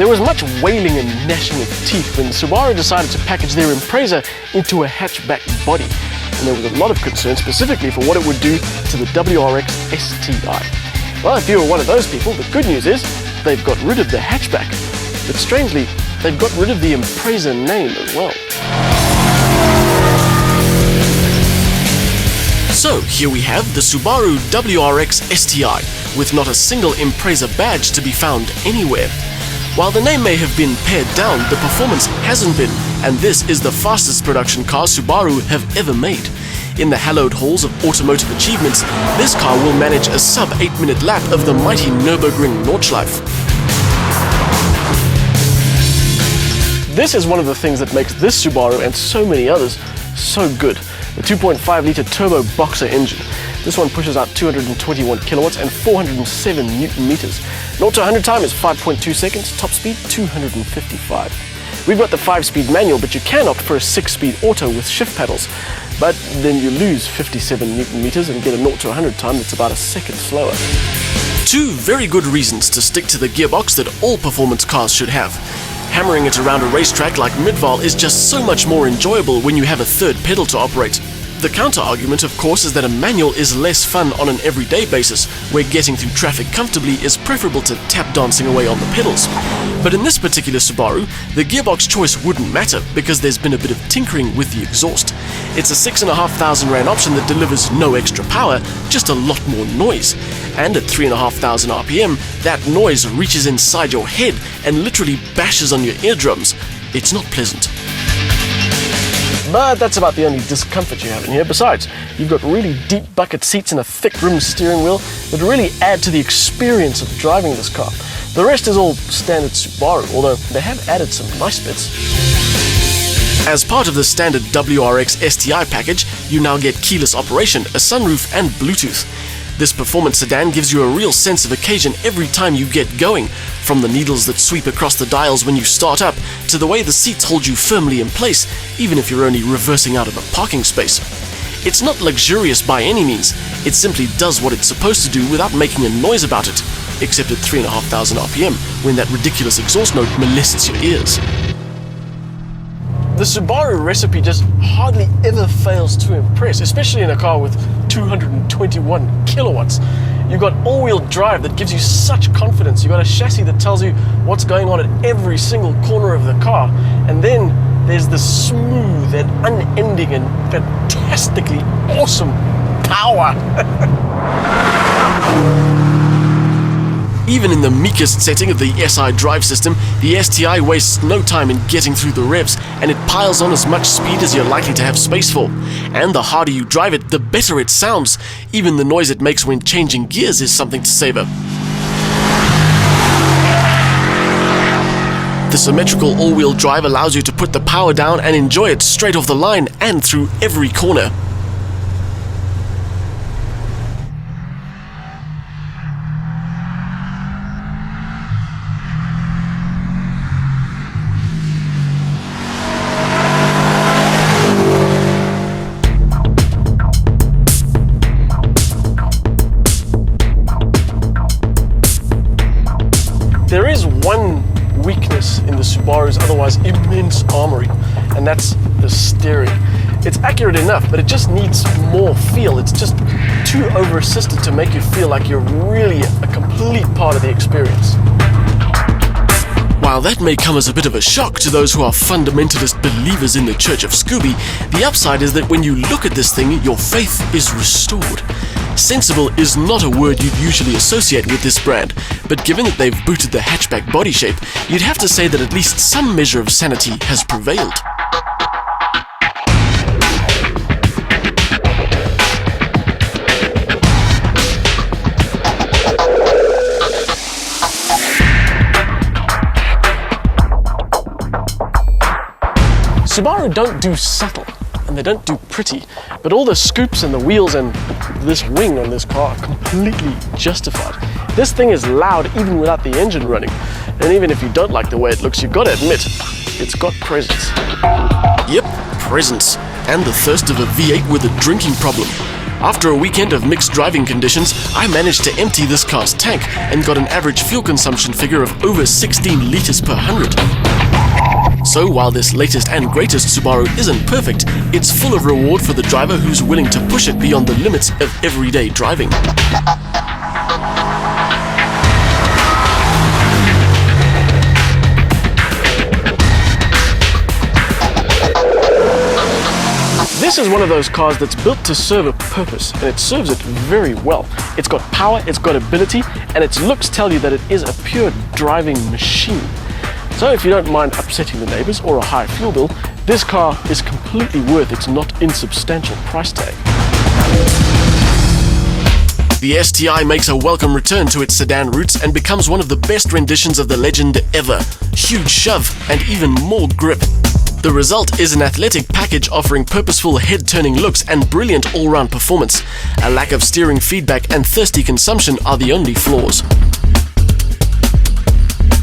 There was much wailing and gnashing of teeth when Subaru decided to package their Impreza into a hatchback body, and there was a lot of concern specifically for what it would do to the WRX STI. Well, if you were one of those people, the good news is they've got rid of the hatchback, but strangely, they've got rid of the Impreza name as well. So here we have the Subaru WRX STI, with not a single Impreza badge to be found anywhere. While the name may have been pared down, the performance hasn't been, and this is the fastest production car Subaru have ever made. In the hallowed halls of automotive achievements, this car will manage a sub 8-minute lap of the mighty Nürburgring Nordschleife. This is one of the things that makes this Subaru and so many others so good. The 2.5-litre turbo boxer engine. This one pushes out 221 kilowatts and 407 Newton meters. 0 to 100 time is 5.2 seconds, top speed 255. We've got the 5-speed manual, but you can opt for a 6-speed auto with shift pedals. But then you lose 57 Newton meters and get a 0 to 100 time that's about a second slower. Two very good reasons to stick to the gearbox that all performance cars should have. Hammering it around a racetrack like Midval is just so much more enjoyable when you have a third pedal to operate. The counter-argument, of course, is that a manual is less fun on an everyday basis, where getting through traffic comfortably is preferable to tap dancing away on the pedals. But in this particular Subaru, the gearbox choice wouldn't matter because there's been a bit of tinkering with the exhaust. It's a 6,500 Rand option that delivers no extra power, just a lot more noise. And at 3,500 RPM, that noise reaches inside your head and literally bashes on your eardrums. It's not pleasant. But that's about the only discomfort you have in here. Besides, you've got really deep bucket seats and a thick rim steering wheel that really add to the experience of driving this car. The rest is all standard Subaru, although they have added some nice bits. As part of the standard WRX STI package, you now get keyless operation, a sunroof and Bluetooth. This performance sedan gives you a real sense of occasion every time you get going, from the needles that sweep across the dials when you start up, to the way the seats hold you firmly in place, even if you're only reversing out of a parking space. It's not luxurious by any means, it simply does what it's supposed to do without making a noise about it, except at 3,500 RPM, when that ridiculous exhaust note molests your ears. The Subaru recipe just hardly ever fails to impress, especially in a car with 221 kilowatts. You've got all-wheel drive that gives you such confidence. You've got a chassis that tells you what's going on at every single corner of the car. And then there's the smooth and unending and fantastically awesome power. Even in the meekest setting of the SI drive system, the STI wastes no time in getting through the revs, and it piles on as much speed as you're likely to have space for. And the harder you drive it, the better it sounds. Even the noise it makes when changing gears is something to savor. The symmetrical all-wheel drive allows you to put the power down and enjoy it straight off the line and through every corner. There is one weakness in the Subaru's otherwise immense armory, and that's the steering. It's accurate enough, but it just needs more feel. It's just too over-assisted to make you feel like you're really a complete part of the experience. While that may come as a bit of a shock to those who are fundamentalist believers in the Church of Scooby, the upside is that when you look at this thing, your faith is restored. Sensible is not a word you'd usually associate with this brand, but given that they've booted the hatchback body shape, you'd have to say that at least some measure of sanity has prevailed. Subaru don't do subtle, and they don't do pretty, but all the scoops and the wheels and this wing on this car are completely justified. This thing is loud even without the engine running, and even if you don't like the way it looks, you've got to admit, it's got presence. Yep, presence. and the thirst of a V8 with a drinking problem. After a weekend of mixed driving conditions, I managed to empty this car's tank and got an average fuel consumption figure of over 16 liters per 100. So while this latest and greatest Subaru isn't perfect, it's full of reward for the driver who's willing to push it beyond the limits of everyday driving. This is one of those cars that's built to serve a purpose, and it serves it very well. It's got power, it's got ability, and its looks tell you that it is a pure driving machine. So if you don't mind upsetting the neighbors or a high fuel bill, this car is completely worth its not insubstantial price tag. The STI makes a welcome return to its sedan roots and becomes one of the best renditions of the legend ever. Huge shove and even more grip. The result is an athletic package offering purposeful head-turning looks and brilliant all-round performance. A lack of steering feedback and thirsty consumption are the only flaws.